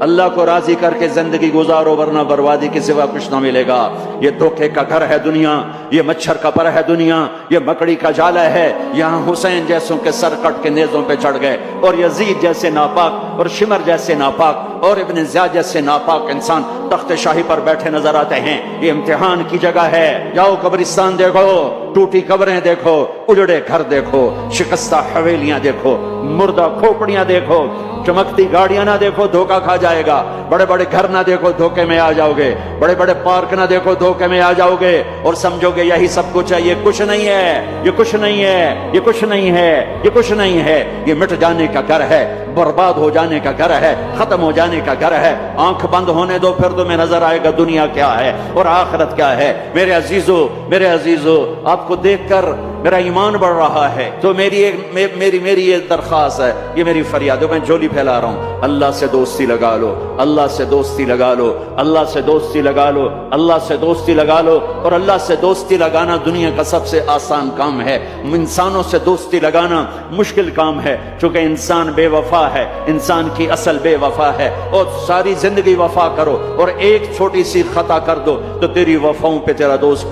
اللہ کو راضی کر کے زندگی گزارو ورنہ بربادی کے سوا کچھ نہ ملے گا۔ یہ دھوکے کا گھر ہے دنیا، یہ مچھر کا پر ہے دنیا، یہ مکڑی کا جالا ہے۔ یہاں حسین جیسوں کے سر کٹ کے نیزوں پہ چڑھ گئے، اور یزید جیسے ناپاک اور شمر جیسے ناپاک اور ابن زیاد جیسے ناپاک انسان تخت شاہی پر بیٹھے نظر آتے ہیں۔ یہ امتحان کی جگہ ہے۔ جاؤ قبرستان دیکھو، ٹوٹی قبریں دیکھو، اجڑے گھر دیکھو، شکستہ حویلیاں دیکھو، مردہ کھوپڑیاں دیکھو، چمکتی گاڑیاں نہ دیکھو، دھوکہ کھا جائے گا۔ بڑے بڑے گھر نہ دیکھو، دھوکے میں آ جاؤ گے۔ بڑے بڑے پارک نہ دیکھو، دھوکے میں آ جاؤ گے اور سمجھو گے یہی سب کچھ ہے۔ یہ کچھ نہیں ہے، یہ کچھ نہیں ہے، یہ کچھ نہیں ہے، یہ کچھ نہیں ہے۔ یہ مٹ جانے کا گھر ہے، برباد ہو جانے کا گھر ہے، ختم ہو جانے کا گھر ہے۔ آنکھ بند ہونے دو، پھر تمہیں نظر آئے گا دنیا کیا ہے اور آخرت کیا ہے۔ میرے عزیزو، میرے عزیزو، آپ کو دیکھ کر میرا ایمان بڑھ رہا ہے، تو میری یہ درخواست ہے، یہ میری فریاد ہے، میں جھولی پھیلا رہا ہوں۔ اللہ سے دوستی لگا لو، اللہ سے دوستی لگا لو، اللہ سے دوستی لگا لو، اللہ سے دوستی لگا لو۔ اور اللہ سے دوستی لگانا دنیا کا سب سے آسان کام ہے۔ انسانوں سے دوستی لگانا مشکل کام ہے، چونکہ انسان بے وفا ہے، انسان کی اصل بے وفا ہے۔ اور ساری زندگی وفا کرو اور ایک چھوٹی سی خطا کر دو تو تیری وفاؤں پہ تیرا دوست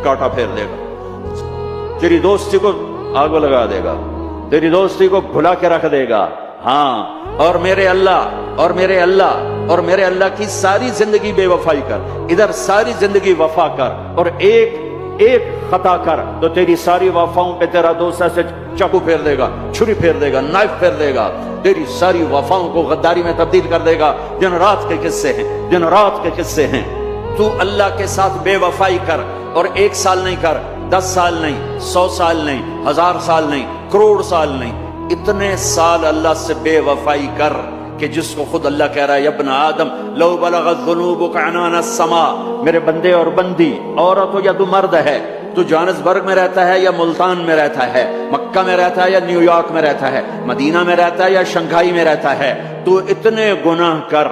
کاٹا پھیر دے گا، تیری دوستی کو آگ لگا دے گا، تیری دوستی کو بھلا کے رکھ دے گا۔ ہاں، اور میرے اللہ کی ساری زندگی بے وفائی کر، ادھر ساری زندگی وفا کر، اور ایک خطا کر تو تیری ساری وفاؤں پہ تیرا دوست ایسے چاقو پھیر دے گا، چھری پھیر دے گا، نائف پھیر دے گا، تیری ساری وفاؤں کو غداری میں تبدیل کر دے گا۔ دن رات کے قصے ہیں، دن رات کے قصے ہیں۔ تو اللہ کے ساتھ بے وفائی کر، اور 1 سال نہیں کر، 10 سال نہیں، 100 سال نہیں، 1000 سال نہیں، کروڑ سال نہیں، اتنے سال اللہ سے بے وفائی کر کہ جس کو خود اللہ کہہ رہا ہے، یا ابن آدم لو بلغت ذنوبک عنان السماء، میرے بندے اور بندی، عورت ہو یا تو مرد ہے، تو جوہانسبرگ میں رہتا ہے یا ملتان میں رہتا ہے، مکہ میں رہتا ہے یا نیو یارک میں رہتا ہے، مدینہ میں رہتا ہے یا شنگھائی میں رہتا ہے، تو اتنے گناہ کر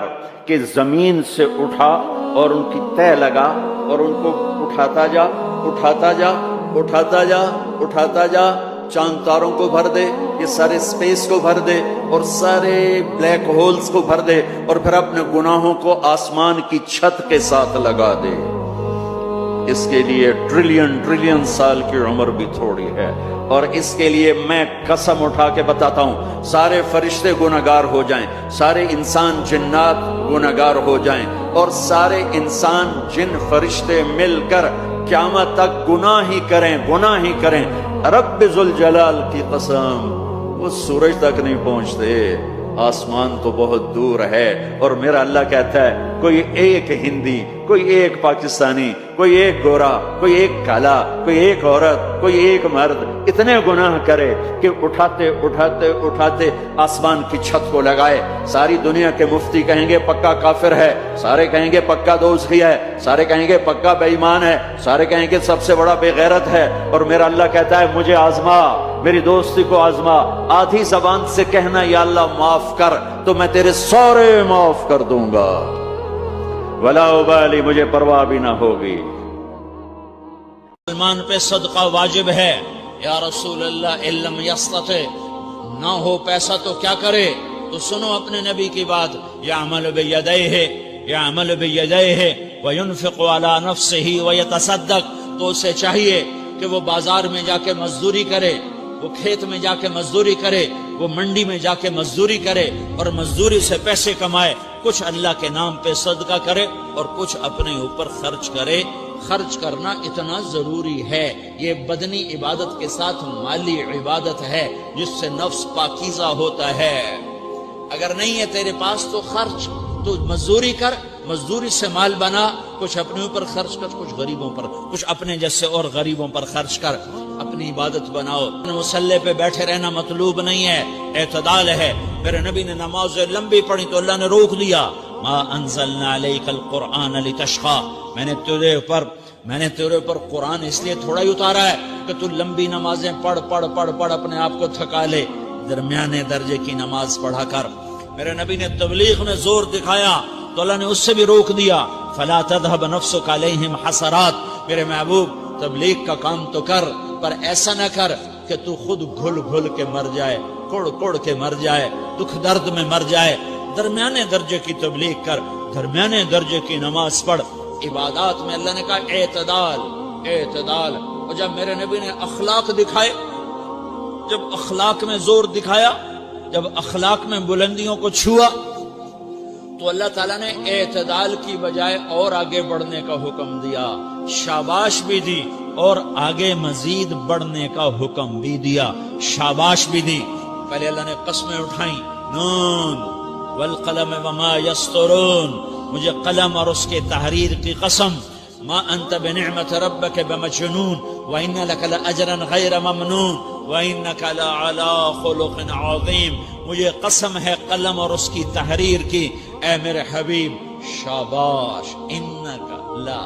کہ زمین سے اٹھا اور ان کی تہ لگا اور ان کو اٹھاتا جا، اٹھاتا جا، اٹھاتا جا، اٹھاتا جا، چاند تاروں کو بھر دے، یہ سارے سپیس کو بھر دے اور سارے بلیک ہولز کو بھر دے، اور پھر اپنے گناہوں کو آسمان کی چھت کے ساتھ لگا دے۔ اس کے لیے ٹریلین سال کی عمر بھی تھوڑی ہے، اور اس کے لیے میں قسم اٹھا کے بتاتا ہوں، سارے فرشتے گناہگار ہو جائیں، سارے انسان جنات گناہگار ہو جائیں، اور سارے انسان جن فرشتے مل کر قیامت تک گناہ ہی کریں، رب ذوالجلال کی قسم وہ سورج تک نہیں پہنچتے، آسمان تو بہت دور ہے۔ اور میرا اللہ کہتا ہے، کوئی ایک ہندی، کوئی ایک پاکستانی، کوئی ایک گورا، کوئی ایک کالا، کوئی ایک عورت، کوئی ایک مرد اتنے گناہ کرے کہ اٹھاتے اٹھاتے اٹھاتے آسمان کی چھت کو لگائے، ساری دنیا کے مفتی کہیں گے پکا کافر ہے، سارے کہیں گے پکا دوزخی ہے، سارے کہیں گے پکا بے ایمان ہے، سارے کہیں گے سب سے بڑا بے غیرت ہے۔ اور میرا اللہ کہتا ہے، مجھے آزما، میری دوستی کو آزما، آدھی زبان سے کہنا یا اللہ معاف کر، تو میں تیرے سارے معاف کر دوں گا، ولا ابالی، مجھے پرواہ بھی نہ ہوگی۔ مسلمان پہ صدقہ واجب ہے۔ یا رسول اللہ علم یستطع، نہ ہو پیسہ تو کیا کرے؟ تو سنو اپنے نبی کی بات، یعمل بیدیہ، یعمل بیدیہ وینفق علی نفسہ ویتصدق، تو اسے چاہیے کہ وہ بازار میں جا کے مزدوری کرے، وہ کھیت میں جا کے مزدوری کرے، وہ منڈی میں جا کے مزدوری کرے اور مزدوری سے پیسے کمائے، کچھ اللہ کے نام پہ صدقہ کرے اور کچھ اپنے اوپر خرچ کرے۔ خرچ کرنا اتنا ضروری ہے، یہ بدنی عبادت کے ساتھ مالی عبادت ہے جس سے نفس پاکیزہ ہوتا ہے۔ اگر نہیں ہے تیرے پاس تو خرچ، تو مزدوری کر، مزدوری سے مال بنا، کچھ اپنے اوپر خرچ کر، کچھ غریبوں پر، کچھ اپنے جیسے اور غریبوں پر خرچ کر، اپنی عبادت بناؤ۔ مصلی پہ بیٹھے رہنا مطلوب نہیں ہے، اعتدال ہے۔ میرے نبی نے نماز لمبی پڑھی تو اللہ نے روک دیا، ما انزلنا علیک القرآن لتشقى، میں نے تیرے اوپر قرآن اس لیے تھوڑا ہی اتارا ہے کہ تو لمبی نمازیں پڑھ اپنے آپ کو تھکا لے، درمیانے درجے کی نماز پڑھا کر۔ میرے نبی نے تبلیغ میں زور دکھایا تو اللہ نے اس سے بھی روک دیا، فلا تذهب نفسك علیہم حسرات، میرے محبوب تبلیغ کا کام تو کر، پر ایسا نہ کر کہ تو خود گھل کے مر جائے، کڑ کے مر جائے، دکھ درد میں مر جائے۔ درمیانے درجے کی تبلیغ کر، درمیانے درجے کی نماز پڑھ۔ عبادات میں اللہ نے کہا اعتدال، اعتدال۔ اور جب میرے نبی نے اخلاق دکھائے، جب اخلاق میں زور دکھایا، جب اخلاق میں بلندیوں کو چھوا، تو اللہ تعالیٰ نے اعتدال کی بجائے اور آگے بڑھنے کا حکم دیا، شاباش بھی دی اور آگے مزید بڑھنے کا حکم بھی دیا، شاباش بھی دی۔ پہلے اللہ نے قسمیں اٹھائیں، نون والقلم وما یسطرون، مجھے قلم اور اس کے تحریر کی قسم، ما انت بنعمت ربک بمجنون وان لک لاجرا غیر ممنون وانک لعلی خلق عظیم، مجھے قسم ہے قلم اور اس کی تحریر کی، اے میرے حبیب شاباش، انک لا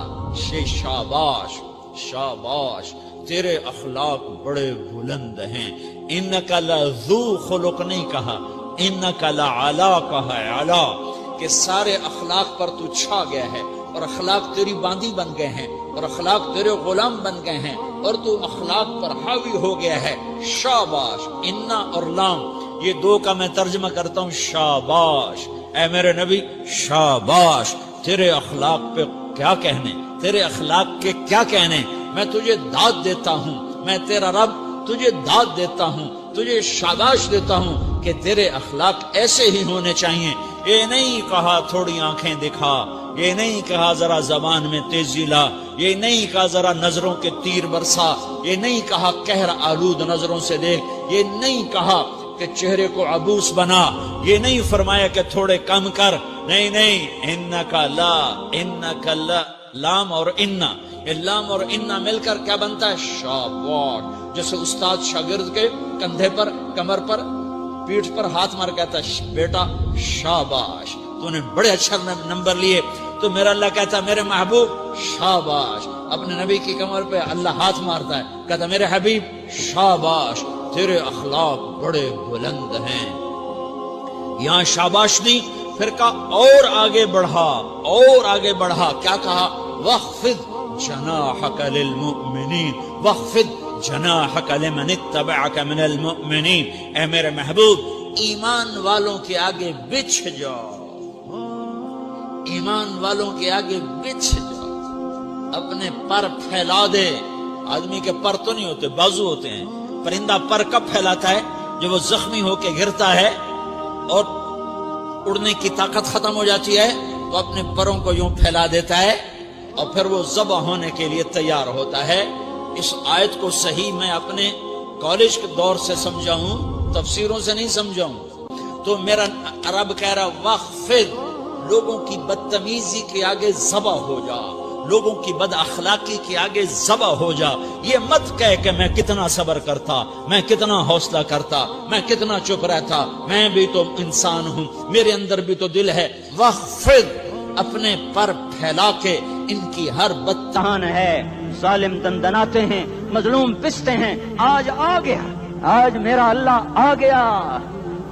شاباش، شاباش، تیرے اخلاق بڑے بلند ہیں۔ انک لذو خلق نہیں کہا، انک لعلی کہا ہے، علا، کہ سارے اخلاق پر تو چھا گیا ہے، اور اخلاق تیری باندی بن گئے ہیں، اور اخلاق تیرے غلام بن گئے ہیں، اور تو اخلاق پر حاوی ہو گیا ہے۔ شاباش، انا اور لام، یہ دو کا میں ترجمہ کرتا ہوں، شاباش، اے میرے نبی شاباش، تیرے اخلاق پہ کیا کہنے، تیرے اخلاق کے کیا کہنے، میں تجھے داد دیتا ہوں، میں تیرا رب تجھے داد دیتا ہوں، تجھے شاباش دیتا ہوں کہ تیرے اخلاق ایسے ہی ہونے چاہیے۔ یہ نہیں کہا تھوڑی آنکھیں دکھا، یہ نہیں کہا ذرا زبان میں تیزی لا، یہ نہیں کہا ذرا نظروں کے تیر برسا، یہ نہیں کہا قہر آلود نظروں سے دیکھ، یہ نہیں کہا کہ چہرے کو عبوس بنا، یہ نہیں فرمایا کہ تھوڑے کم کر، نہیں نہیں، انکا لا، انکا لا، لام اور انا، یہ لام اور انا مل کر کیا بنتا ہے؟ شاباش۔ جیسے استاد شاگرد کے کندھے پر، کمر پر، پیٹھ پر ہاتھ مار کہتا ہے بیٹا شاباش، تو نے بڑے اچھا نمبر لیے، تو میرا اللہ کہتا ہے میرے محبوب شاباش۔ اپنے نبی کی کمر پہ اللہ ہاتھ مارتا ہے، کہتا ہے میرے حبیب شاباش، تیرے اخلاق بڑے بلند ہیں۔ یہاں شاباش دی، پھر کہا اور آگے بڑھا، اور آگے بڑھا، کیا کہا؟ وَخْفِضْ جَنَاحَكَ لِلْمُؤْمِنِينَ، وَخْفِضْ جناحک لمن اتبعک من المؤمنین، اے میرے محبوب ایمان والوں کے آگے بچھ جاؤ، ایمان والوں کے آگے بچھ جاؤ، اپنے پر پھیلا دے۔ آدمی کے پر تو نہیں ہوتے، بازو ہوتے ہیں۔ پرندہ پر کب پھیلاتا ہے؟ جب وہ زخمی ہو کے گرتا ہے اور اڑنے کی طاقت ختم ہو جاتی ہے تو اپنے پروں کو یوں پھیلا دیتا ہے اور پھر وہ ذبح ہونے کے لیے تیار ہوتا ہے۔ اس آیت کو صحیح میں اپنے کالج کے دور سے سمجھا ہوں، تفسیروں سے نہیں سمجھا ہوں۔ تو میرا عرب کہہ رہا وقفد، لوگوں کی بدتمیزی کے آگے ذبح ہو جا، لوگوں کی بد اخلاقی کے آگے ذبح ہو جا۔ یہ مت کہہ کہ میں کتنا صبر کرتا، میں کتنا حوصلہ کرتا، میں کتنا چپ رہتا، میں بھی تو انسان ہوں، میرے اندر بھی تو دل ہے۔ وقفد، اپنے پر پھیلا کے ان کی ہر بدتان ہے، ظالم دندناتے ہیں، مظلوم پستے ہیں۔ آج آ گیا، آج میرا اللہ آ گیا۔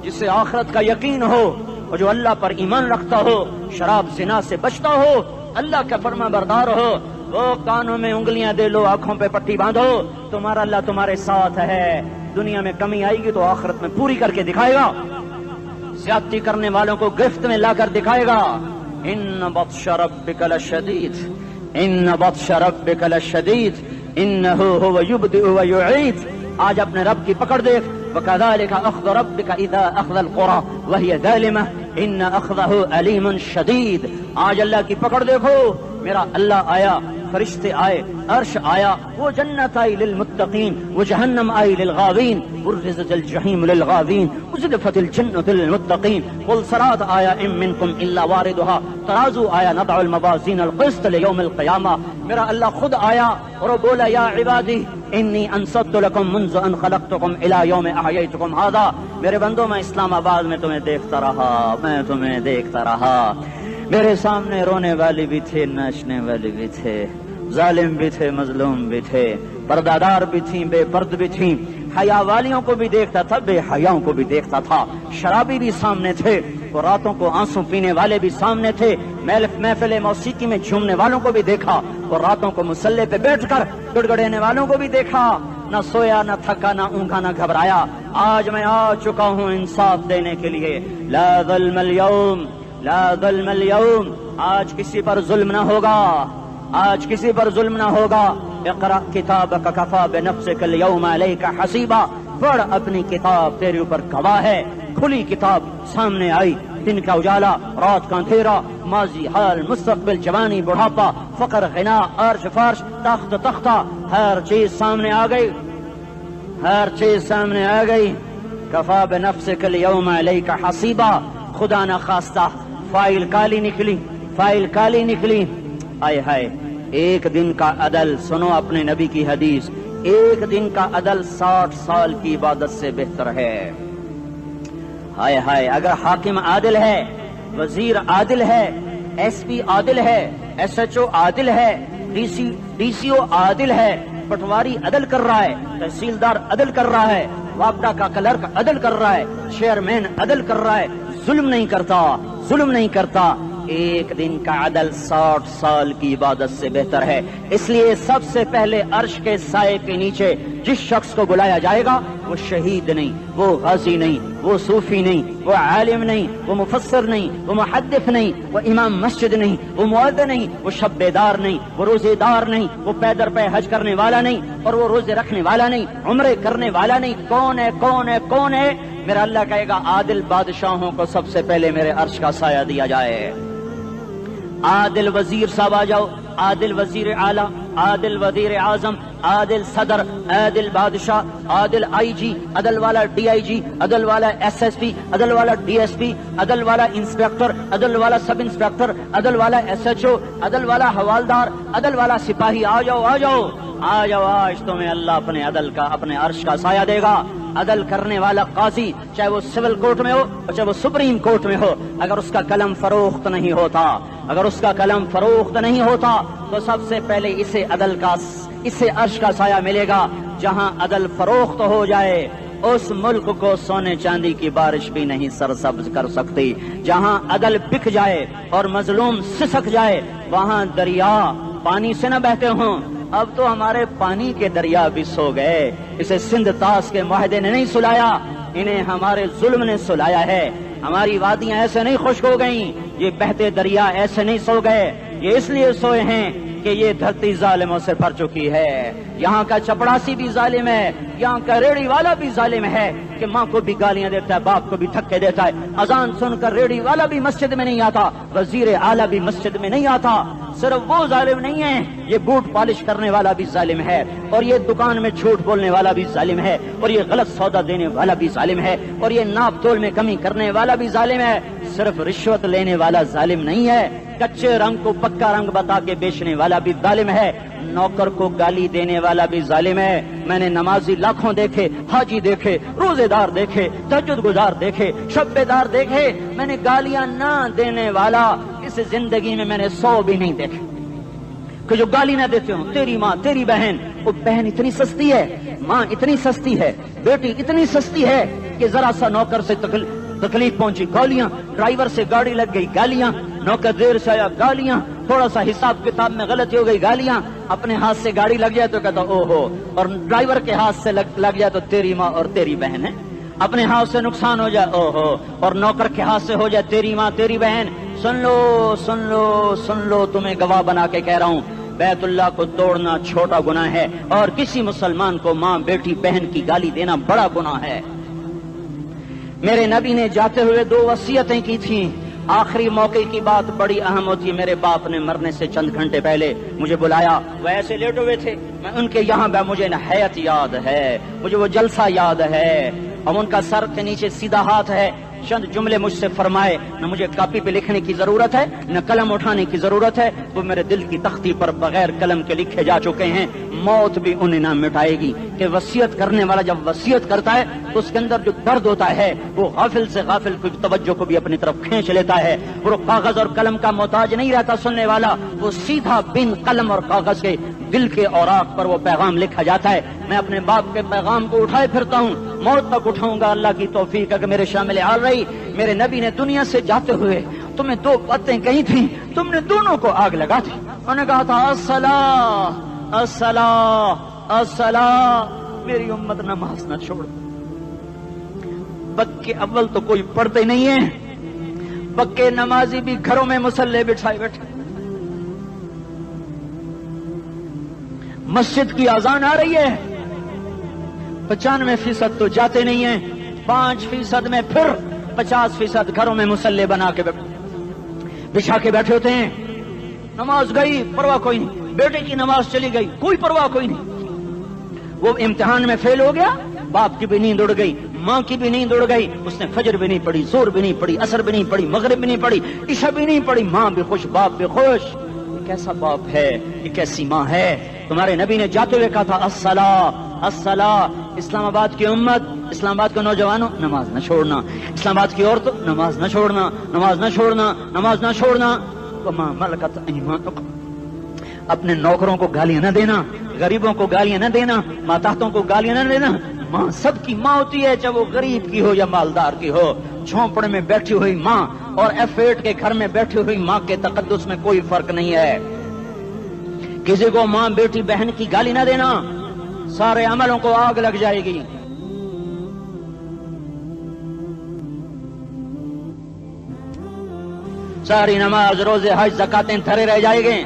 جسے آخرت کا یقین ہو اور جو اللہ پر ایمان رکھتا ہو، شراب زنا سے بچتا ہو، اللہ کا فرما بردار ہو، وہ کانوں میں انگلیاں دے لو، آنکھوں پہ پٹی باندھو، تمہارا اللہ تمہارے ساتھ ہے۔ دنیا میں کمی آئے گی تو آخرت میں پوری کر کے دکھائے گا۔ زیادتی کرنے والوں کو گرفت میں لا کر دکھائے گا۔ ان بطش ربک لشدید، ان بطش ربک لشدید انہ هو یبدئ ویعید۔ آج اپنے رب کی پکڑ دیکھ، وکذالک اخذ ربک اذا اخذ القری وہی ظالمہ ان اخذہ علیم شدید۔ آج اللہ کی پکڑ دیکھو، میرا اللہ آیا، فرشتے آئے، عرش آیا، وہ جنت آئی للمتقین، وہ جہنم آئی للغاوین، برزت الجحیم للغاوین، ازلفت الجنت للمتقین، والصراط آیا ان منکم الا واردها، ترازو آیا، نضع الموازین القسط لیوم القیامہ۔ میرا اللہ خود آیا اور بولا یا عبادی انی انصت لکم منذ ان خلقتکم الی یوم احییتکم ھذا۔ میرے بندوں، میں اسلام آباد میں تمہیں دیکھتا رہا، میں تمہیں دیکھتا رہا۔ میرے سامنے رونے والی بھی تھے، ناچنے والی بھی تھے، ظالم بھی تھے، مظلوم بھی تھے، پردادار بھی تھیں، بے پرد بھی تھیں، حیا والیوں کو بھی دیکھتا تھا، بے حیاؤں کو بھی دیکھتا تھا، شرابی بھی سامنے تھے، اور راتوں کو آنسو پینے والے بھی سامنے تھے، محفل موسیقی میں جھومنے والوں کو بھی دیکھا، اور راتوں کو مسلح پہ بیٹھ کر گڑگڑانے والوں کو بھی دیکھا۔ نہ سویا، نہ تھکا، نہ اونگا، نہ گھبرایا۔ آج میں آ چکا ہوں انصاف دینے کے لیے. لا ظلم اليوم، لا ظلم اليوم. آج کسی پر ظلم نہ ہوگا، آج کسی پر ظلم نہ ہوگا. اقرأ کتابک کفا بنفسک اليوم علیک حسیبا. پڑھ اپنی کتاب، تیرے اوپر گواہ ہے. کھلی کتاب سامنے آئی، دن کا اجالا، رات کا اندھیرا، ماضی، حال، مستقبل، جوانی، بڑھاپا، فقر، غنا، عرش، فرش، تخت، تختہ، ہر چیز سامنے آ گئی، ہر چیز سامنے آ گئی. کفا بنفسک اليوم علیک حسیبا. خدا نہ خواستہ فائل کالی نکلی، فائل کالی نکلی. آئے ہائے، ایک دن کا عدل، سنو اپنے نبی کی حدیث، ایک دن کا عدل 60 سال کی عبادت سے بہتر ہے. ہائے ہائے، اگر حاکم عادل ہے، وزیر عادل ہے، ایس پی عادل ہے، ایس ایچ او عادل ہے، ڈی سی او عادل ہے، پٹواری عدل کر رہا ہے، تحصیلدار عدل کر رہا ہے، وابڈا کا کلرک عدل کر رہا ہے، چیئرمین عدل کر رہا ہے، ظلم نہیں کرتا، ظلم نہیں کرتا. ایک دن کا عدل 60 سال کی عبادت سے بہتر ہے. اس لیے سب سے پہلے عرش کے سائے کے نیچے جس شخص کو بلایا جائے گا وہ شہید نہیں، وہ غازی نہیں، وہ صوفی نہیں، وہ عالم نہیں، وہ مفسر نہیں، وہ محدث نہیں، وہ امام مسجد نہیں، وہ مؤذن نہیں، وہ شب بیدار نہیں، وہ روزے دار نہیں، وہ پیدر پہ حج کرنے والا نہیں، اور وہ روزے رکھنے والا نہیں، عمرے کرنے والا نہیں. کون ہے، کون ہے، کون ہے؟ میرا اللہ کہے گا عادل بادشاہوں کو سب سے پہلے میرے عرش کا سایہ دیا جائے. عادل وزیر صاحب آ جاؤ، عادل وزیر اعلیٰ، عادل وزیر اعظم، عادل صدر، عادل بادشاہ، عادل آئی جی، عدل والا ڈی آئی جی، عدل والا ایس ایس پی، عدل والا ڈی ایس پی، عدل والا انسپیکٹر، عدل والا سب انسپیکٹر، عدل والا ایس ایچ او، عدل والا حوالدار، عدل والا سپاہی. آ جاؤ، آ جاؤ، آ جاؤ. آج تمہیں اللہ اپنے عدل کا، اپنے عرش کا سایہ دے گا. عدل کرنے والا قاضی، چاہے وہ سول کورٹ میں ہو چاہے وہ سپریم کورٹ میں ہو، اگر اس کا قلم فروخت نہیں ہوتا، اگر اس کا قلم فروخت نہیں ہوتا تو سب سے پہلے اسے عدل کا، اسے عرش کا سایہ ملے گا. جہاں عدل فروخت ہو جائے اس ملک کو سونے چاندی کی بارش بھی نہیں سرسبز کر سکتی. جہاں عدل بک جائے اور مظلوم سسک جائے وہاں دریا پانی سے نہ بہتے ہوں. اب تو ہمارے پانی کے دریا بھی سو گئے. اسے سندھ طاس کے معاہدے نے نہیں سلایا، انہیں ہمارے ظلم نے سلایا ہے. ہماری وادیاں ایسے نہیں خشک ہو گئیں، یہ بہتے دریا ایسے نہیں سو گئے. یہ اس لیے سوئے ہیں کہ یہ دھرتی ظالموں سے بھر چکی ہے. یہاں کا چپڑاسی بھی ظالم ہے، یہاں کا ریڑی والا بھی ظالم ہے کہ ماں کو بھی گالیاں دیتا ہے، باپ کو بھی دھکے دیتا ہے. اذان سن کر ریڑی والا بھی مسجد میں نہیں آتا، وزیر اعلیٰ بھی مسجد میں نہیں آتا. صرف وہ ظالم نہیں ہے، یہ بوٹ پالش کرنے والا بھی ظالم ہے، اور یہ دکان میں جھوٹ بولنے والا بھی ظالم ہے، اور یہ غلط سودا دینے والا بھی ظالم ہے، اور یہ ناپ تول میں کمی کرنے والا بھی ظالم ہے. صرف رشوت لینے والا ظالم نہیں ہے، کچے رنگ کو پکا رنگ بتا کے بیچنے والا بھی ظالم ہے، نوکر کو گالی دینے والا بھی ظالم ہے. میں نے نمازی لاکھوں دیکھے، حاجی دیکھے، روزے دار دیکھے، تہجد گزار دیکھے، شب بیدار دیکھے. میں نے گالیاں نہ دینے والا اس زندگی میں نے 100 بھی نہیں دیکھے کہ جو گالی نہ دیتے ہوں. تیری ماں، تیری بہن، وہ بہن اتنی سستی ہے، ماں اتنی سستی ہے، بیٹی اتنی سستی ہے کہ ذرا سا نوکر سے تکلیف پہنچی گالیاں، ڈرائیور سے گاڑی لگ گئی گالیاں، نوکر دیر سے آیا گالیاں، تھوڑا سا حساب کتاب میں غلطی ہو گئی گالیاں. اپنے ہاتھ سے گاڑی لگ جائے تو کہتا او ہو، اور ڈرائیور کے ہاتھ سے لگ جائے تو تیری ماں اور تیری بہن ہے. اپنے ہاتھ سے نقصان ہو جائے او ہو، اور نوکر کے ہاتھ سے ہو جائے تیری ماں تیری بہن. سن لو سن لو سن لو، تمہیں گواہ بنا کے کہہ رہا ہوں، بیت اللہ کو توڑنا چھوٹا گناہ ہے، اور کسی مسلمان کو ماں، بیٹی، بہن کی گالی دینا بڑا گناہ ہے. میرے نبی نے جاتے ہوئے 2 وصیتیں کی تھیں. آخری موقع کی بات بڑی اہم ہوتی ہے. میرے باپ نے مرنے سے چند گھنٹے پہلے مجھے بلایا، وہ ایسے لیٹے ہوئے تھے، میں ان کے یہاں مجھے نہایت یاد ہے، مجھے وہ جلسہ یاد ہے، اور ان کا سر کے نیچے سیدھا ہاتھ ہے. چند جملے مجھ سے فرمائے، نہ مجھے کاپی پہ لکھنے کی ضرورت ہے نہ قلم اٹھانے کی ضرورت ہے، وہ میرے دل کی تختی پر بغیر قلم کے لکھے جا چکے ہیں. موت بھی انہیں نہ مٹائے گی کہ وصیت کرنے والا جب وصیت کرتا ہے تو اس کے اندر جو درد ہوتا ہے وہ غافل سے غافل کی توجہ کو بھی اپنی طرف کھینچ لیتا ہے. وہ کاغذ اور قلم کا محتاج نہیں رہتا سننے والا، وہ سیدھا بن قلم اور کاغذ کے دل کے اوراق پر وہ پیغام لکھا جاتا ہے. میں اپنے باپ کے پیغام کو اٹھائے پھرتا ہوں، موت تک اٹھاؤں گا. اللہ کی توفیق ہے کہ میرے شامل حال رہی. میرے نبی نے دنیا سے جاتے ہوئے تمہیں 2 باتیں کہی تھیں، تم نے دونوں کو آگ لگا دی. انہوں نے کہا تھا الصلاۃ الصلاۃ الصلاۃ، میری امت نماز نہ چھوڑ. پکے اول تو کوئی پڑھتے نہیں ہے، پکے نمازی بھی گھروں میں مصلے بٹھائے بیٹھے. مسجد کی اذان آ رہی ہے، 95% تو جاتے نہیں ہیں، 5% میں پھر 50% گھروں میں مصلے بنا کے بچھا کے بیٹھے ہوتے ہیں. نماز گئی پرواہ کوئی نہیں، بیٹے کی نماز چلی گئی کوئی پرواہ کوئی نہیں. وہ امتحان میں فیل ہو گیا، باپ کی بھی نیند اڑ گئی، ماں کی بھی نیند اڑ گئی، اس نے فجر بھی نہیں پڑھی، ظہر بھی نہیں پڑھی، عصر بھی نہیں پڑھی، مغرب بھی نہیں پڑھی، عشاء بھی نہیں پڑھی. ماں بھی خوش باپ بھی خوش. یہ کیسا باپ ہے، یہ کیسی ماں ہے. تمہارے نبی نے جاتے ہوئے کہا تھا الصلاۃ الصلاۃ. اسلام آباد کی امت، اسلام آباد کے نوجوانوں نماز نہ چھوڑنا، اسلام آباد کی عورتوں نماز نہ چھوڑنا، نماز نہ چھوڑنا، نماز نہ چھوڑنا. وما ملکت ایمانکم، اپنے نوکروں کو گالیاں نہ دینا، غریبوں کو گالیاں نہ دینا، ماتحتوں کو گالیاں نہ دینا. ماں سب کی ماں ہوتی ہے، چاہے وہ غریب کی ہو یا مالدار کی ہو. جھونپڑے میں بیٹھی ہوئی ماں اور F8 کے گھر میں بیٹھی ہوئی ماں کے تقدس میں کوئی فرق نہیں ہے. کسی کو ماں بیٹی بہن کی گالی نہ دینا، سارے عملوں کو آگ لگ جائے گی. ساری نماز روزے حج زکاتیں دھرے رہ جائیں گے،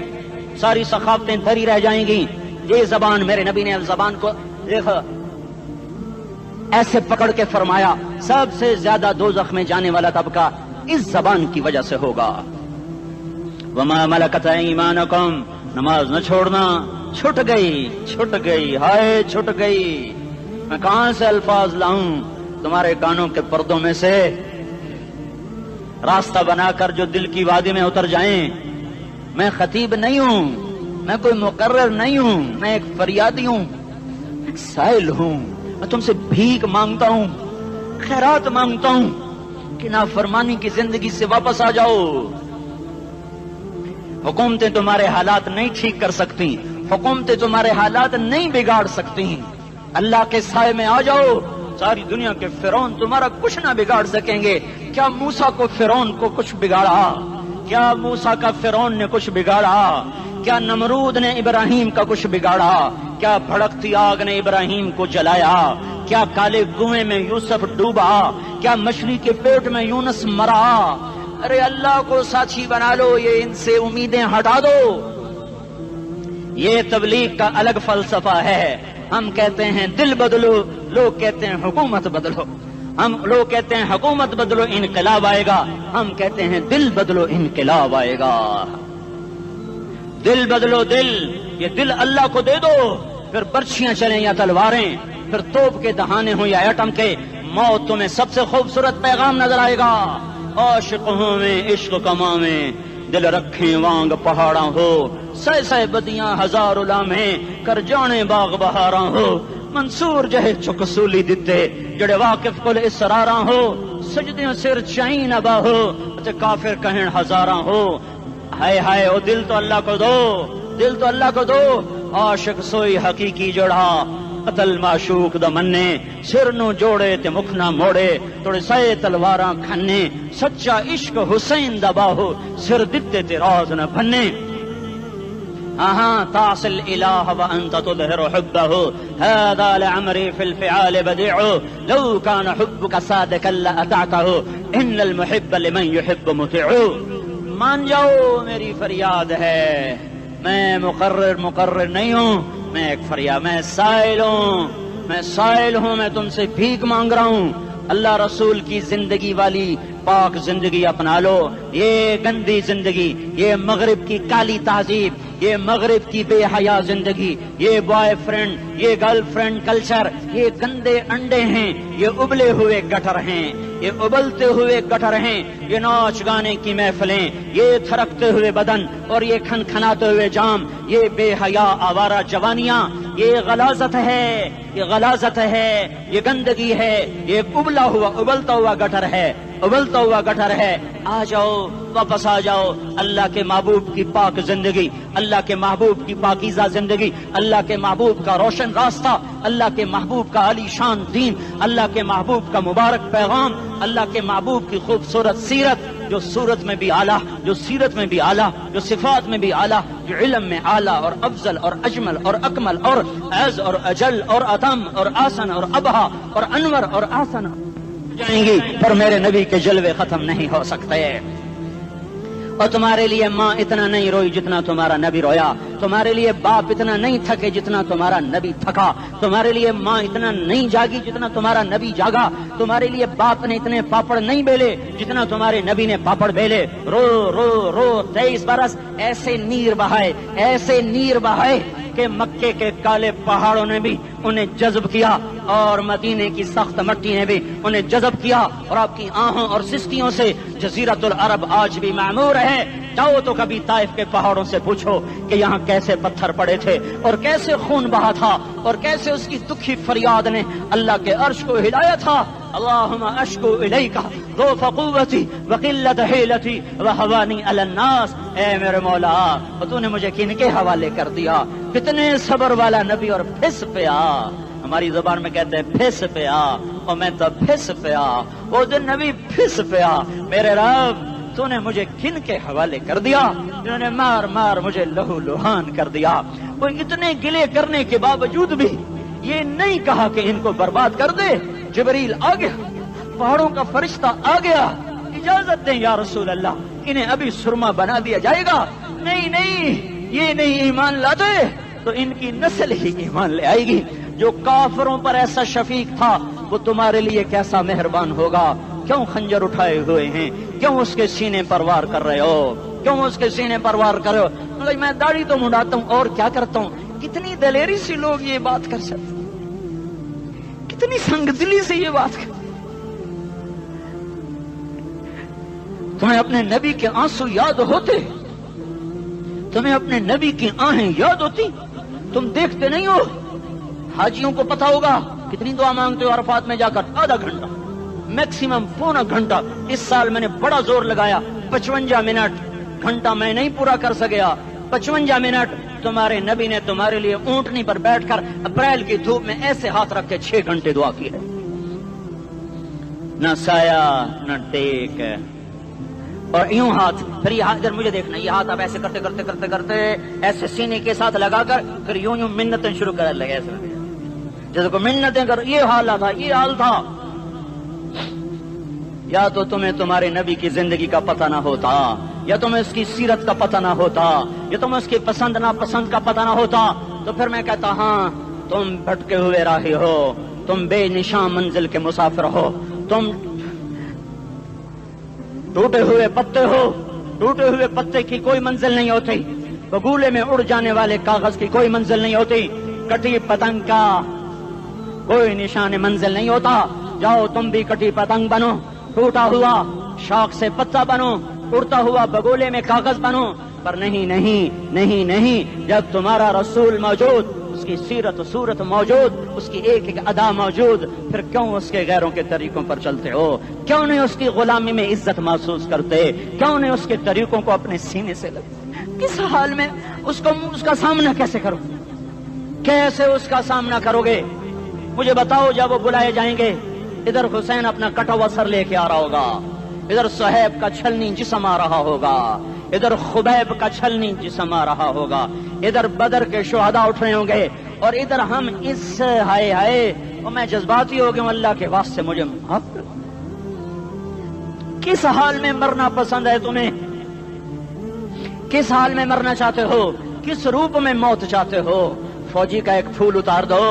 ساری ثقافتیں دھری رہ جائیں گی. یہ زبان، میرے نبی نے زبان کو دیکھا ایسے پکڑ کے فرمایا سب سے زیادہ دوزخ میں جانے والا طبقہ اس زبان کی وجہ سے ہوگا. وما ملکت ایمانکم، نماز نہ چھوڑنا. چھٹ گئی ہائے چھٹ گئی. میں کہاں سے الفاظ لاؤں تمہارے کانوں کے پردوں میں سے، راستہ بنا کر جو دل کی وادی میں اتر جائیں. میں خطیب نہیں ہوں، میں کوئی مقرر نہیں ہوں، میں ایک فریادی ہوں، ایک سائل ہوں. میں تم سے بھیک مانگتا ہوں، خیرات مانگتا ہوں کہ نافرمانی کی زندگی سے واپس آ جاؤ. حکومتیں تمہارے حالات نہیں ٹھیک کر سکتی، حکومتیں تمہارے حالات نہیں بگاڑ سکتی. اللہ کے سائے میں آ جاؤ. ساری دنیا کے فرعون تمہارا کچھ نہ بگاڑ سکیں گے. کیا موسیٰ کو فرعون کو کچھ بگاڑا؟ کیا موسیٰ کا فرعون نے کچھ بگاڑا؟ کیا نمرود نے ابراہیم کا کچھ بگاڑا؟ کیا بھڑکتی آگ نے ابراہیم کو جلایا؟ کیا کالے کنویں میں یوسف ڈوبا؟ کیا مچھلی کے پیٹ میں یونس مرا؟ ارے اللہ کو ساتھی بنا لو، یہ ان سے امیدیں ہٹا دو. یہ تبلیغ کا الگ فلسفہ ہے. ہم کہتے ہیں دل بدلو، لوگ کہتے ہیں حکومت بدلو. لوگ کہتے ہیں حکومت بدلو انقلاب آئے گا، ہم کہتے ہیں دل بدلو انقلاب آئے گا. دل بدلو دل، یہ دل اللہ کو دے دو. پھر برچیاں چلیں یا تلواریں، پھر توپ کے دہانے ہوں یا ایٹم کے، موت تمہیں سب سے خوبصورت پیغام نظر آئے گا. عاشق ہوں میں عشق کما میں، دل رکھیں وانگ پہاڑاں ہو، سہ بدیاں ہزار لامے کر جانے باغ بہاراں ہو. منصور جہے چکسولی دتے جڑے واقف کل اسراراں ہو، سجدیاں سر چائیں نبا ہو تے کافر کہیں ہزاراں ہو. ہائے ہائے او دل تو اللہ کو دو، دل تو اللہ کو دو. عاشق سوئی حقیقی جوڑا، قتل معشوق دا مننے، سر نو جوڑے تے مکھ نہ موڑے، توڑے سائے تلواراں کھنے. سچا عشق حسین دا باہو، سر دتے تے راز نہ بھنے. تعصي الإله وأنت تظهر حبه، هذا لعمري في الفعال بديع، لو كان حبك صادقا لأطعته، إن المحب لمن يحب مطيع. مان جاؤ میری فریاد ہے، میں مقرر نہیں ہوں، میں ایک فریاد، میں سائل ہوں، میں تم سے بھیک مانگ رہا ہوں. اللہ رسول کی زندگی والی پاک زندگی اپنا لو. یہ گندی زندگی، یہ مغرب کی کالی تہذیب، یہ مغرب کی بے حیا زندگی، یہ بوائے فرینڈ، یہ گرل فرینڈ کلچر، یہ گندے انڈے ہیں، یہ ابلے ہوئے گٹر ہیں، یہ ابلتے ہوئے گٹر ہیں. یہ ناچ گانے کی محفلیں، یہ تھرکتے ہوئے بدن اور یہ کھنکھناتے ہوئے جام، یہ بے حیا آوارہ جوانیاں، یہ غلاظت ہے، یہ غلاظت ہے، یہ گندگی ہے، یہ ابلتا ہوا گٹر ہے، ابلتا ہوا گٹر ہے. آ جاؤ، واپس آ جاؤ. اللہ کے محبوب کی پاک زندگی، اللہ کے محبوب کی پاکیزہ زندگی، اللہ کے محبوب کا روشن راستہ، اللہ کے محبوب کا علی شان دین، اللہ کے محبوب کا مبارک پیغام، اللہ کے محبوب کی خوبصورت سیرت، جو صورت میں بھی اعلیٰ، جو سیرت میں بھی اعلیٰ، جو صفات میں بھی اعلیٰ، جو علم میں اعلیٰ اور افضل اور اجمل اور اکمل اور اعز اور اجل اور اتم اور آسن اور ابہا اور انور اور آسن. جائیں گی پر میرے نبی کے جلوے ختم نہیں ہو سکتے۔ اور تمہارے لیے ماں اتنا نہیں روئی جتنا تمہارا نبی رویا، تمہارے لیے باپ اتنا نہیں تھکے جتنا تمہارا نبی تھکا، تمہارے لیے ماں اتنا نہیں جاگی جتنا تمہارا نبی جاگا، تمہارے لیے باپ نے اتنے پاپڑ نہیں بیلے جتنا تمہارے نبی نے پاپڑ بیلے۔ رو رو رو 23 برس ایسے نیر بہائے، ایسے نیر بہائے کہ مکے کے کالے پہاڑوں نے بھی انہیں جذب کیا اور مدینے کی سخت مٹی نے بھی انہیں جذب کیا، اور آپ کی آہوں اور سستیوں سے جزیرۃ العرب آج بھی معمور ہے۔ جاؤ تو کبھی طائف کے پہاڑوں سے پوچھو کہ یہاں کیسے پتھر پڑے تھے اور کیسے خون بہا تھا اور کیسے اس کی دکھی فریاد نے اللہ کے عرش کو ہلایا تھا۔ اللہم اشکو الیک ضعف قوتی وقلت حیلتی وہوانی علی الناس۔ اے میرے مولا، تو نے مجھے کن کے حوالے کر دیا؟ کتنے صبر والا نبی اور پھس پیا، ہماری زبان میں کہتے ہیں پھس پیا، اور میں تو پھس پیا، وہ دن نبی پھس پیا۔ میرے رب، تو نے مجھے کن کے حوالے کر دیا جنہوں نے مار مار مجھے لہو لہان کر دیا؟ وہ اتنے گلے کرنے کے باوجود بھی یہ نہیں کہا کہ ان کو برباد کر دے۔ جبریل آ گیا، پہاڑوں کا فرشتہ آ گیا، اجازت دیں یا رسول اللہ، انہیں ابھی سرما بنا دیا جائے گا۔ نہیں نہیں، یہ نہیں ایمان لاتے تو ان کی نسل ہی ایمان لے آئے گی۔ جو کافروں پر ایسا شفیق تھا وہ تمہارے لیے کیسا مہربان ہوگا۔ کیوں خنجر اٹھائے ہوئے ہیں؟ کیوں اس کے سینے پر وار کر رہے ہو؟ کیوں اس کے سینے پر وار کر رہے ہو؟ میں داڑھی تو منڈاتا ہوں اور کیا کرتا ہوں۔ کتنی دلیری سے لوگ یہ بات کر سکتے، کتنی سنگدلی سے یہ بات کر۔ تمہیں اپنے نبی کے آنسو یاد ہوتے؟ تمہیں اپنے نبی کی آہیں یاد ہوتی؟ تم دیکھتے نہیں ہو؟ حاجیوں کو پتا ہوگا کتنی دعا مانگتے ہو عرفات میں جا کر؟ آدھا گھنٹہ، میکسیمم پونا گھنٹہ۔ اس سال میں نے بڑا زور لگایا، 55 منٹ، گھنٹہ میں نہیں پورا کر سکیا، 55 منٹ تمہارے نبی نے تمہارے لیے اونٹنی پر بیٹھ کر اپریل کی دھوپ میں ایسے ہاتھ رکھ کے 6 گھنٹے دعا کی ہے۔ نہ سایہ نہ ٹیک، اور یوں ہاتھ، پھر یہ ہاتھ ادھر مجھے دیکھنا، یہ ہاتھ آپ ایسے کرتے کرتے کرتے کرتے ایسے سینے کے ساتھ لگا کر پھر یوں یوں منتیں شروع کر لگے، ایسے جیسے کو منتیں کر۔ یہ حال تھا، یہ حال تھا۔ یا تو تمہیں تمہارے نبی کی زندگی کا پتہ نہ ہوتا، یا تمہیں اس کی سیرت کا پتہ نہ ہوتا، یا تمہیں اس کی پسند ناپسند کا پتہ نہ ہوتا، تو پھر میں کہتا ہاں تم بھٹکے ہوئے راہی ہو، تم بے نشان منزل کے مسافر ہو، تم ٹوٹے ہوئے پتے ہو۔ ٹوٹے ہوئے پتے کی کوئی منزل نہیں ہوتی، بگولے میں اڑ جانے والے کاغذ کی کوئی منزل نہیں ہوتی، کٹی پتنگ کا کوئی نشان منزل نہیں ہوتا۔ جاؤ تم بھی کٹی پتنگ بنو، ٹوٹا ہوا شاخ سے پتا بنو، اڑتا ہوا بگولے میں کاغذ بنو، پر نہیں نہیں نہیں نہیں، جب تمہارا رسول موجود، اس کی سیرت و صورت موجود، اس کی ایک ایک ادا موجود، پھر کیوں اس کے غیروں کے طریقوں پر چلتے ہو؟ کیوں نہیں اس کی غلامی میں عزت محسوس کرتے؟ کیوں نہیں اس کے طریقوں کو اپنے سینے سے لگتے؟ کس حال میں اس کا سامنا کیسے کرو؟ کیسے اس کا سامنا کرو گے؟ مجھے بتاؤ، جب وہ بلائے جائیں گے، ادھر حسین اپنا کٹا ہوا سر لے کے آ رہا ہوگا، ادھر صہیب کا چھلنی جسم آ رہا ہوگا، ادھر خبیب کا چھلنی جسم آ رہا ہوگا، ادھر بدر کے شہداء اٹھ رہے ہوں گے، اور ادھر ہم اس ہائے ہائے، اور میں جذباتی ہو گیا ہوں، اللہ کے واسطے مجھے معاف کر۔ کس حال میں مرنا پسند ہے تمہیں؟ کس حال میں مرنا چاہتے ہو؟ کس روپ میں موت چاہتے ہو؟ فوجی کا ایک پھول اتار دو،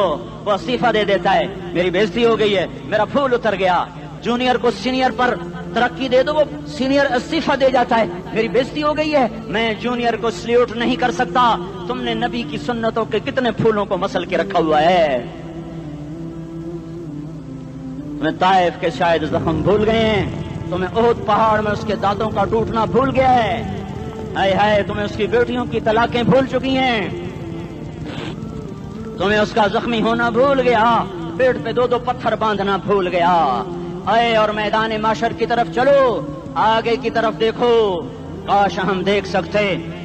وہ استعفیٰ دے دیتا ہے، میری بےزتی ہو گئی ہے، میرا پھول اتر گیا۔ جونیئر کو سینئر پر ترقی دے دو، وہ سینئر استعفیٰ دے جاتا ہے، میری بےزتی ہو گئی ہے، میں جونیئر کو سلیوٹ نہیں کر سکتا۔ تم نے نبی کی سنتوں کے کتنے پھولوں کو مسل کے رکھا ہوا ہے؟ تمہیں طائف کے شاید زخم بھول گئے ہیں، تمہیں احد پہاڑ میں اس کے دانتوں کا ٹوٹنا بھول گیا ہے، ہائے ہائے تمہیں اس کی بیٹیوں کی طلاقیں بھول چکی ہیں، تمہیں اس کا زخمی ہونا بھول گیا، پیٹ پہ 2 پتھر باندھنا بھول گیا۔ آئے اور میدان معاشر کی طرف چلو، آگے کی طرف دیکھو۔ کاش ہم دیکھ سکتے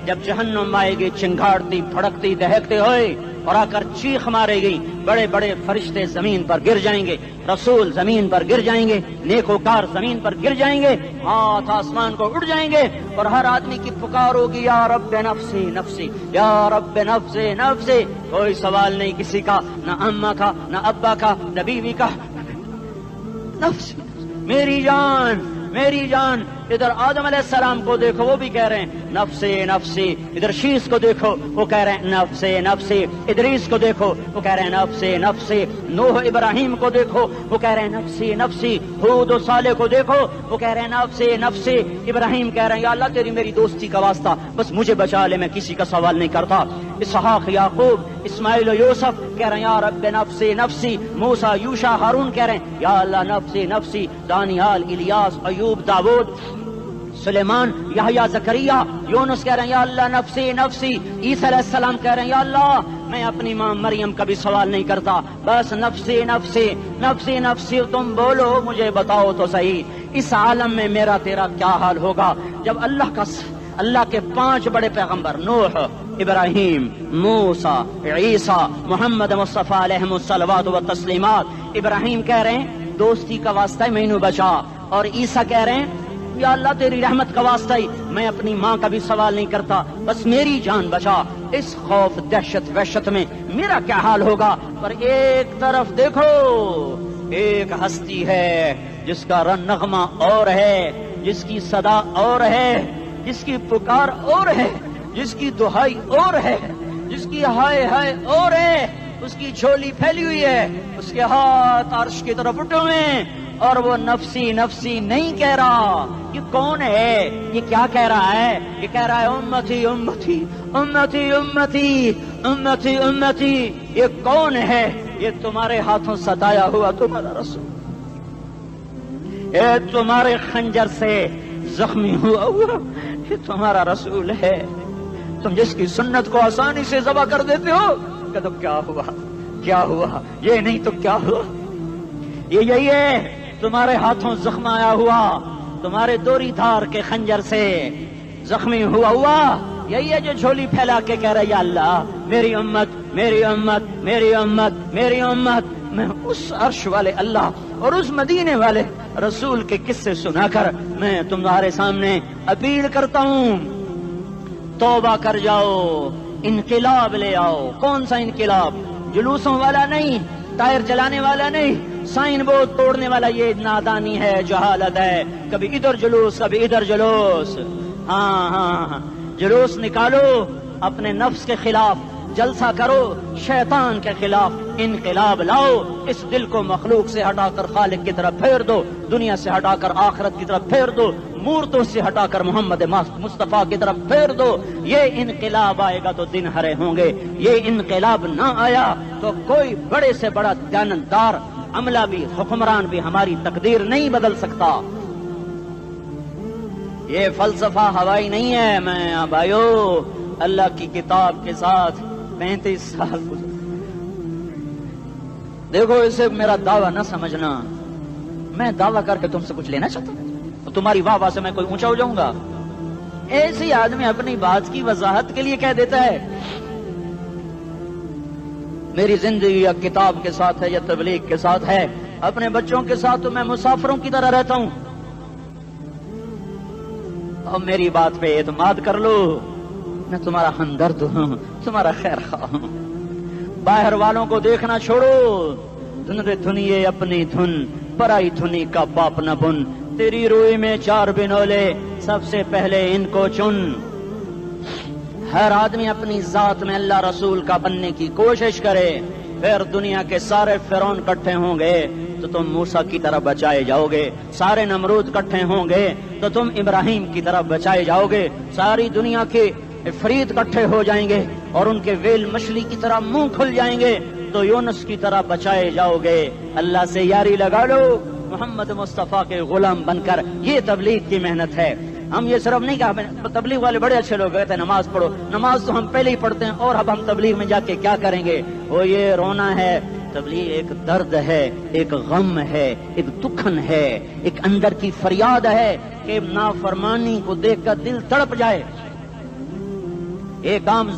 جب جہنم آئے گی چنگاڑتی پھڑکتی دہکتے ہوئے اور آ کر چیخ مارے گی، بڑے بڑے فرشتے زمین پر گر جائیں گے، رسول زمین پر گر جائیں گے، نیکوکار زمین پر گر جائیں گے، ہاتھ آسمان کو اڑ جائیں گے، اور ہر آدمی کی پکار ہوگی، یا رب نفسی نفسی، یا رب نفسی نفسی۔ کوئی سوال نہیں کسی کا، نہ اماں کا، نہ ابا کا، نہ بیوی کا، نفسی میری جان، میری جان۔ ادھر آدم علیہ السلام کو دیکھو، وہ بھی کہہ رہے ہیں نفسی نفسی۔ ادھر شیس کو دیکھو، وہ کہہ رہے ہیں نفسی نفسی۔ ادریس کو دیکھو، وہ کہہ رہے ہیں نفسی نفسی۔ نوح ابراہیم کو دیکھو، وہ کہہ رہے ہیں نفسی نفسی۔ ہود و صالح کو دیکھو، وہ کہہ رہے ہیں نفسی نفسی۔ ابراہیم کہہ رہے ہیں یا اللہ تیری میری دوستی کا واسطہ، بس مجھے بچا لے، میں کسی کا سوال نہیں کرتا۔ اسحاق، یعقوب، اسماعیل و یوسف کہہ رہے ہیں یا رب نفسی نفسی۔ موسیٰ، یوشع، ہارون کہہ رہے ہیں یا اللہ نفسی نفسی۔ دانیال، الیاس، ایوب، داؤد، سلیمان، یحییٰ، زکریا، یونس کہہ رہے ہیں یا اللہ نفسی نفسی۔ عیسیٰ علیہ السلام کہہ رہے ہیں یا اللہ میں اپنی ماں مریم کا بھی سوال نہیں کرتا، بس نفسی نفسی نفسی نفسی۔ تم بولو، مجھے بتاؤ تو صحیح، اس عالم میں میرا تیرا کیا حال ہوگا جب اللہ کے 5 بڑے پیغمبر نوح، ابراہیم، موسیٰ، عیسیٰ، محمد مصطفیٰ علیہ الصلوات و تسلیمات۔ ابراہیم کہہ رہے ہیں دوستی کا واسطہ ہے مینوں بچا، اور عیسیٰ کہہ رہے ہیں یا اللہ تیری رحمت کا واسطہ ہی میں اپنی ماں کا بھی سوال نہیں کرتا، بس میری جان بچا۔ اس خوف، دہشت، وحشت میں میرا کیا حال ہوگا؟ پر ایک طرف دیکھو، ایک ہستی ہے جس کا نغمہ اور ہے، جس کی صدا اور ہے، جس کی پکار اور ہے، جس کی دہائی اور ہے، جس کی ہائے ہائے اور ہے۔ اس کی جھولی پھیلی ہوئی ہے، اس کے ہاتھ عرش کی طرف اٹھے ہوئے ہیں، اور وہ نفسی نفسی نہیں کہہ رہا۔ یہ کون ہے؟ یہ کیا کہہ رہا ہے؟ یہ کہہ رہا ہے امتی امتی امتی امتی امتی امتی۔ یہ کون ہے؟ یہ تمہارے ہاتھوں ستایا ہوا تمہارا رسول، یہ تمہارے خنجر سے زخمی ہوا یہ تمہارا رسول ہے۔ تم جس کی سنت کو آسانی سے ذبح کر دیتے ہو، کہ تو کیا ہوا، کیا ہوا، یہ نہیں تو کیا ہوا؟ یہ یہی ہے تمہارے ہاتھوں زخم آیا ہوا، تمہارے دوری دھار کے خنجر سے زخمی ہوا یہی ہے جو جھولی پھیلا کے کہہ رہا ہے یا اللہ میری امت میری امت میری امت میری امت۔ میں اس عرش والے اللہ اور اس مدینے والے رسول کے قصے سنا کر میں تمہارے سامنے اپیل کرتا ہوں، توبہ کر جاؤ، انقلاب لے آؤ۔ کون سا انقلاب؟ جلوسوں والا نہیں، ٹائر چلانے والا نہیں، سائن بورڈ توڑنے والا، یہ نادانی ہے، جہالت ہے۔ کبھی ادھر جلوس، کبھی ادھر جلوس۔ ہاں جلوس نکالو، اپنے نفس کے خلاف جلسہ کرو، شیطان کے خلاف انقلاب لاؤ۔ اس دل کو مخلوق سے ہٹا کر خالق کی طرف پھیر دو، دنیا سے ہٹا کر آخرت کی طرف پھیر دو، مورتوں سے ہٹا کر محمد مصطفیٰ کی طرف پھیر دو۔ یہ انقلاب آئے گا تو دن ہرے ہوں گے، یہ انقلاب نہ آیا تو کوئی بڑے سے بڑا دیانتدار عملہ بھی، حکمران بھی ہماری تقدیر نہیں بدل سکتا۔ یہ فلسفہ ہوائی نہیں ہے۔ میں بھائیو اللہ کی کتاب کے ساتھ 35 سال گزرے، دیکھو اسے میرا دعویٰ نہ سمجھنا، میں دعویٰ کر کے تم سے کچھ لینا چاہتا ہوں تو تمہاری واہ واہ سے میں کوئی اونچا ہو جاؤں گا؟ ایسے ہی آدمی اپنی بات کی وضاحت کے لیے کہہ دیتا ہے میری زندگی یا کتاب کے ساتھ ہے یا تبلیغ کے ساتھ ہے، اپنے بچوں کے ساتھ تو میں مسافروں کی طرح رہتا ہوں، اور میری بات پہ اعتماد کر لو، میں تمہارا ہمدرد ہوں، تمہارا خیر خواہ ہوں۔ باہر والوں کو دیکھنا چھوڑو، دھنیے اپنی دھن، پرائی دھنی کا باپ نہ بن، تیری روئی میں 4 بنولے، سب سے پہلے ان کو چن۔ ہر آدمی اپنی ذات میں اللہ رسول کا بننے کی کوشش کرے، پھر دنیا کے سارے فرعون اکٹھے ہوں گے تو تم موسیٰ کی طرف بچائے جاؤ گے، سارے نمرود اکٹھے ہوں گے تو تم ابراہیم کی طرف بچائے جاؤ گے، ساری دنیا کے افریت اکٹھے ہو جائیں گے اور ان کے ویل مچھلی کی طرح منہ کھل جائیں گے تو یونس کی طرح بچائے جاؤ گے۔ اللہ سے یاری لگا لو، محمد مصطفیٰ کے غلام بن کر۔ یہ تبلیغ کی محنت ہے۔ ہم یہ صرف نہیں کہا تبلیغ والے بڑے اچھے لوگ کہتے ہیں نماز پڑھو، نماز تو ہم پہلے ہی پڑھتے ہیں، اور اب ہم تبلیغ میں جا کے کیا کریں گے؟ وہ یہ رونا ہے، تبلیغ ایک درد ہے، ایک غم ہے، ایک دکھن ہے، ایک اندر کی فریاد ہے کہ نافرمانی کو دیکھ کر دل تڑپ جائے۔ ایک عام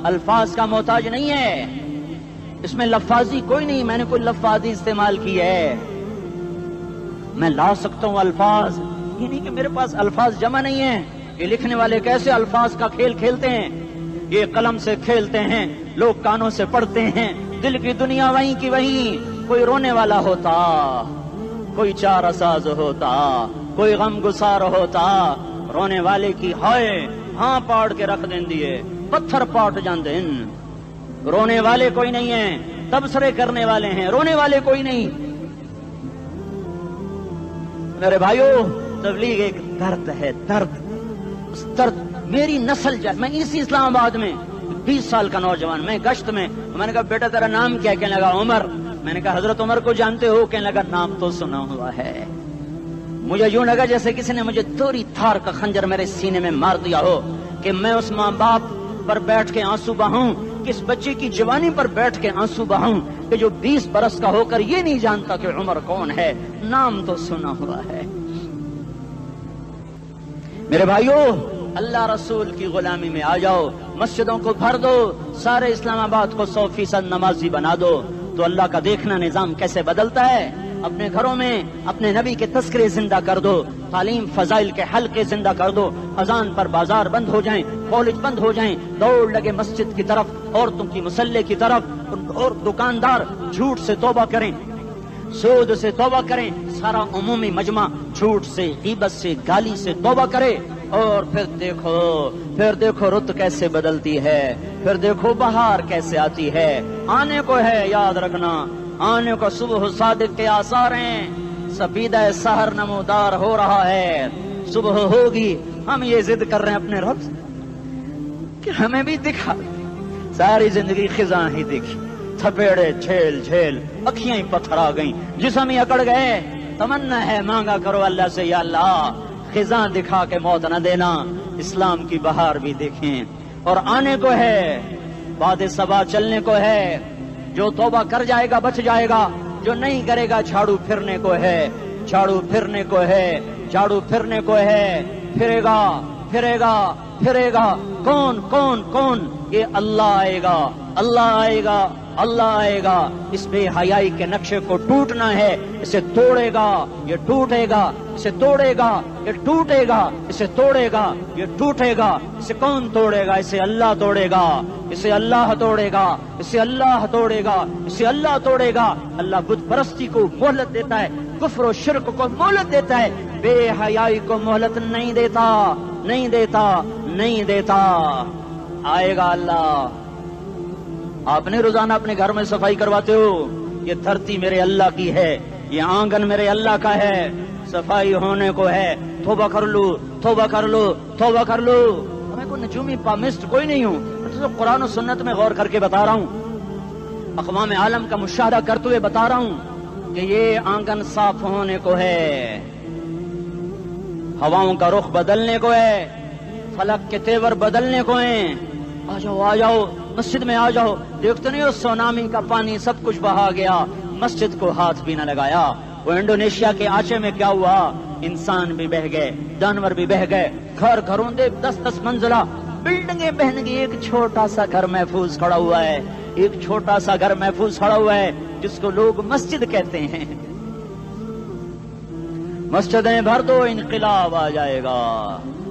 الفاظ کا محتاج نہیں ہے، اس میں لفاظی کوئی نہیں، میں نے کوئی لفاظی استعمال کی ہے، میں لا سکتا ہوں الفاظ، یہ نہیں کہ میرے پاس الفاظ جمع نہیں ہیں۔ یہ لکھنے والے کیسے الفاظ کا کھیل کھیلتے ہیں، یہ قلم سے کھیلتے ہیں، لوگ کانوں سے پڑھتے ہیں، دل کی دنیا وہیں کی وہیں۔ کوئی رونے والا ہوتا، کوئی چارہ ساز ہوتا، کوئی غم گسار ہوتا، رونے والے کی ہائے ہاں پاڑ کے رکھ دیں دیے، پتھر پاٹ جاندے ان۔ رونے والے کوئی نہیں ہیں، تبصرے کرنے والے ہیں، رونے والے کوئی نہیں۔ میرے بھائیو، تبلیغ ایک درد ہے، درد، اس درد میری نسل جائے۔ میں اسی اسلام آباد میں 20 سال کا نوجوان، میں گشت میں نے کہا بیٹا تیرا نام کیا؟ کہنے لگا عمر۔ میں نے کہا حضرت عمر کو جانتے ہو؟ کہنے لگا نام تو سنا ہوا ہے۔ مجھے یوں لگا جیسے کسی نے مجھے توری تھار کا خنجر میرے سینے میں مار دیا ہو، کہ میں اس ماں باپ پر بیٹھ کے آنسو بہاؤں، کس بچے کی جوانی پر بیٹھ کے آنسو بہاؤں کہ جو 20 برس کا ہو کر یہ نہیں جانتا کہ عمر کون ہے، نام تو سنا ہوا ہے۔ میرے بھائیو، اللہ رسول کی غلامی میں آ جاؤ، مسجدوں کو بھر دو، سارے اسلام آباد کو 100% نمازی بنا دو، تو اللہ کا دیکھنا نظام کیسے بدلتا ہے۔ اپنے گھروں میں اپنے نبی کے تذکرے زندہ کر دو، تعلیم فضائل کے حلقے زندہ کر دو، اذان پر بازار بند ہو جائیں، کالج بند ہو جائیں، دوڑ لگے مسجد کی طرف، عورتوں کی مصلے کی طرف، اور دکاندار جھوٹ سے توبہ کریں، سود سے توبہ کریں، سارا عمومی مجمع جھوٹ سے، غیبت سے، گالی سے توبہ کرے، اور پھر دیکھو رت کیسے بدلتی ہے، پھر دیکھو بہار کیسے آتی ہے۔ آنے کو ہے، یاد رکھنا، آنے کو صبح صادق کے آثار ہیں، سپیدہ سحر نمودار ہو رہا ہے، صبح ہوگی۔ ہم یہ ضد کر رہے ہیں اپنے رب سے کہ ہمیں بھی دکھا، ساری زندگی خزاں ہی دیکھی، تھپیڑے جھیل جھیل، اکھیاں ہی پتھر آ گئیں، جسم ہی اکڑ گئے۔ تمنا ہے مانگا کرو اللہ سے، یا اللہ خزاں دکھا کے موت نہ دینا، اسلام کی بہار بھی دیکھیں۔ اور آنے کو ہے، باد صبا چلنے کو ہے، جو توبہ کر جائے گا بچ جائے گا، جو نہیں کرے گا جھاڑو پھرنے کو ہے، جھاڑو پھرنے کو ہے، جھاڑو پھرنے کو ہے، پھرے گا پھرے گا پھرے گا۔ کون کون کون؟ یہ اللہ آئے گا، اللہ آئے گا، اللہ آئے گا۔ اس بے حیائی کے نقشے کو ٹوٹنا ہے، اسے توڑے گا، یہ ٹوٹے گا، اسے توڑے گا، یہ ٹوٹے گا، اسے توڑے گا، یہ ٹوٹے گا۔ اسے کون توڑے گا؟ اسے اللہ توڑے گا، اسے اللہ توڑے گا، اسے اللہ توڑے گا، اسے اللہ توڑے گا۔ اللہ بت پرستی کو مہلت دیتا ہے، کفر و شرک کو مہلت دیتا ہے، بے حیائی کو مہلت نہیں دیتا، نہیں دیتا، نہیں دیتا۔ آئے گا اللہ۔ آپ نے روزانہ اپنے گھر میں صفائی کرواتے ہو، یہ دھرتی میرے اللہ کی ہے، یہ آنگن میرے اللہ کا ہے، صفائی ہونے کو ہے، توبہ کر لو، توبہ کر لو، توبہ کر لو۔ میں کوئی نجومی پامسٹ کوئی نہیں ہوں، میں تو قرآن و سنت میں غور کر کے بتا رہا ہوں، اقوام عالم کا مشاہدہ کرتے ہوئے بتا رہا ہوں کہ یہ آنگن صاف ہونے کو ہے، ہواؤں کا رخ بدلنے کو ہے، فلک کے تیور بدلنے کو ہیں۔ آ جاؤ آ جاؤ، مسجد میں آ جاؤ۔ دیکھتے نہیں ہو سونامی کا پانی سب کچھ بہا گیا، مسجد کو ہاتھ بھی نہ لگایا۔ وہ انڈونیشیا کے آچے میں کیا ہوا؟ انسان بھی بہ گئے، جانور بھی بہ گئے، گھر گھروں دے 10-10 منزلہ بلڈنگیں بہن گئی، ایک چھوٹا سا گھر محفوظ کھڑا ہوا ہے، ایک چھوٹا سا گھر محفوظ کھڑا ہوا ہے جس کو لوگ مسجد کہتے ہیں۔ مسجدیں بھر دو، انقلاب آ جائے گا۔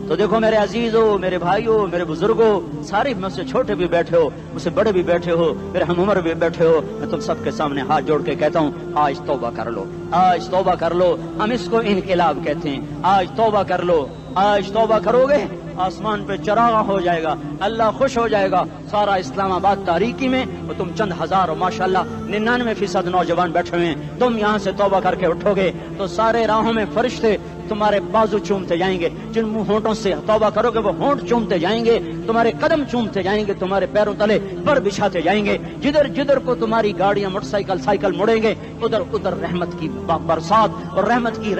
تو دیکھو میرے عزیزو، میرے بھائیو، میرے بزرگوں، سارے مجھ سے چھوٹے بھی بیٹھے ہو، مجھ سے بڑے بھی بیٹھے ہو، میرے ہم عمر بھی بیٹھے ہو، میں تم سب کے سامنے ہاتھ جوڑ کے کہتا ہوں آج توبہ کر لو، آج توبہ کر لو۔ ہم اس کو انقلاب کہتے ہیں، آج توبہ کر لو۔ آج توبہ کرو گے، آسمان پہ چراغاں ہو جائے گا، اللہ خوش ہو جائے گا۔ سارا اسلام آباد تاریکی میں اور تم چند ہزار، ماشاءاللہ 99% نوجوان بیٹھے ہوئے ہیں، تم یہاں سے توبہ کر کے اٹھو گے تو سارے راہوں میں فرشتے تمہارے بازو چومتے جائیں گے، جن منہ ہونٹوں سے توبہ کرو گے وہ ہونٹ چومتے جائیں گے، تمہارے قدم چومتے جائیں گے، تمہارے پیروں تلے پر بچھاتے جائیں گے، جدھر جدھر کو تمہاری گاڑیاں موٹر سائیکل سائیکل مڑیں گے، ادھر ادھر رحمت کی برسات اور رحمت کی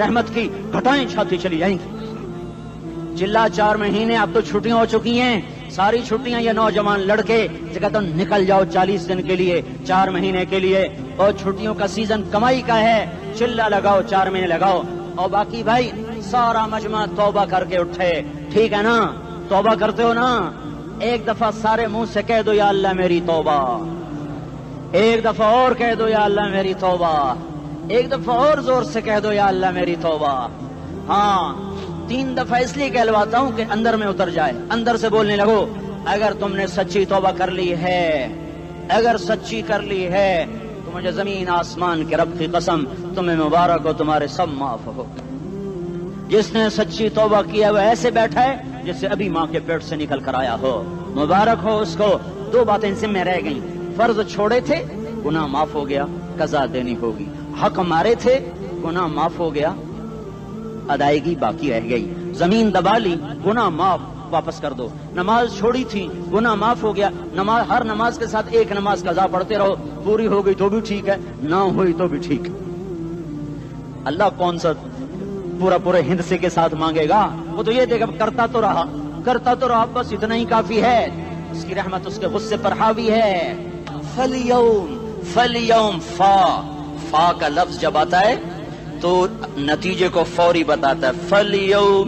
گھٹائیں چھاتی چلی جائیں گی۔ چلا 4 مہینے اب تو چھٹیاں ہو چکی ہیں، ساری چھٹیاں یہ نوجوان لڑکے جگہ تو نکل جاؤ 40 دن کے لیے، 4 مہینے کے لیے، اور چھٹیوں کا سیزن کمائی کا ہے، چلا لگاؤ، 4 مہینے لگاؤ، اور باقی بھائی سارا مجمع توبہ کر کے اٹھے، ٹھیک ہے نا؟ توبہ کرتے ہو نا؟ ایک دفعہ سارے منہ سے کہہ دو یا اللہ میری توبہ، ایک دفعہ اور کہہ دو یا اللہ میری توبہ، ایک دفعہ اور زور سے کہہ دو یا اللہ میری توبہ۔ ہاں 3 دفعہ اس لیے کہلواتا ہوں کہ اندر میں اتر جائے، اندر سے بولنے لگو۔ اگر تم نے سچی توبہ کر لی ہے، اگر سچی کر لی ہے تو مجھے زمین آسمان کے رب کی قسم تمہیں مبارک ہو، تمہارے سب معاف ہو۔ جس نے سچی توبہ کیا وہ ایسے بیٹھا ہے جس سے ابھی ماں کے پیٹ سے نکل کر آیا ہو، مبارک ہو اس کو۔ دو باتیں ذمہ رہ گئیں، فرض چھوڑے تھے، گناہ معاف ہو گیا، قضا دینی ہوگی، حق مارے تھے، گناہ معاف ہو گیا، ادائیگی باقی رہ گئی، زمین دبا لی، گناہ معاف، واپس کر دو، نماز چھوڑی تھی، گناہ معاف ہو گیا، نماز ہر نماز کے ساتھ ایک نماز قضا پڑھتے رہو، پوری ہو گئی تو بھی ٹھیک ہے، نہ ہوئی تو بھی ٹھیک ہے۔ اللہ کون سا پورے ہند سے کے ساتھ مانگے گا؟ وہ تو یہ دیکھا کرتا تو رہا، بس اتنا ہی کافی ہے، اس کی رحمت اس کے غصے پر حاوی ہے۔ فَالْيَوْمِ فا کا لفظ جب آتا ہے تو نتیجے کو فوری بتاتا ہے، فَالْيَوْمِ،